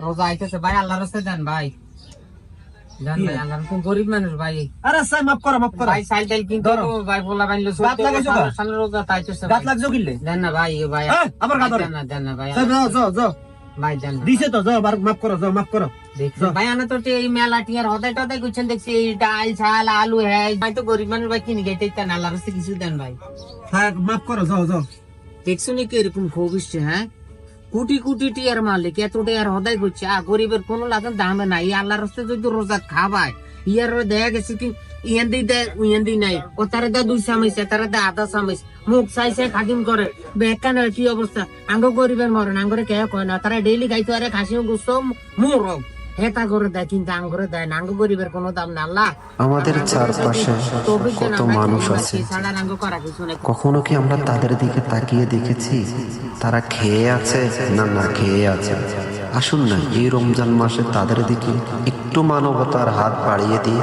রোজা আইতেছে ভাই, আল্লাহর রাস্তায় দেন ভাই, দেন ভাই, আল্লাহর রাস্তায়। গরিব মানুষ ভাই, আরে সাই মাফ করো ভাই সাইল টাইল কিনতে ধরো। ভাই, বলা বাইলো গাত লাগাইছো গা? সামনে রোজা তাইতেছে গাত লাগছো কিনলে দেন না ভাই, ভাই আবার গাত ধরে। দেন না ভাই, যাও যাও যাও ভাই দেন না দিছে তো যাও মাফ করো যাও মাফ করো দেখছি ভাই, আনা তো এই মেলা টিয়ার হদাই টদাই করছেন দেখছি, এই ডাল ছাল আলু হ্যাঁ, ভাই তো গরিব মানুষ ভাই, কিনে গেতে দেন, আল্লাহর রাস্তায় কিছু দেন ভাই, হ্যাঁ মাফ করো যাও যাও দেখছো নাকি এরকম ক্ষোভ এসছে, হ্যাঁ কোটি কোটি টিয়ার মালিক এত টিয়ার হদাই করছে, আর গরিবের কোনো লাগান দামে নাই, আল্লাহর রাস্তায় যদি রোজা খাবায় ইয়ার দেখা গেছে কি ইয়ান্দি দেয় উইয়ান্দি নাই, ও তারা দা দুই সামাইছে, তারা দা আধা সামাইছে, মুখ চাইছে খাদিম করে বেকান কি অবস্থা, আঙ্গ গরিবের মরণ আঙ্গরে কে কয় না, তারা ডেইলি খাইতো আরে খাসি গুস্ত মুরগ হেতা করে দেয়, কিন্তু আঙ্গরে দেয় না, আঙ্গ গরিবের কোনো দাম না। আল্লাহ আমাদের চারপাশে কত মানুষ আছে, ছাড়া আঙ্গ করা কিছু নেই। কখনো কি আমরা তাদের দিকে তাকিয়ে দেখেছি তারা খেয়ে আছে না না খেয়ে আছে? আসুন না এই রমজান মাসে তাদের দিকে একটু মানবতার হাত বাড়িয়ে দিয়ে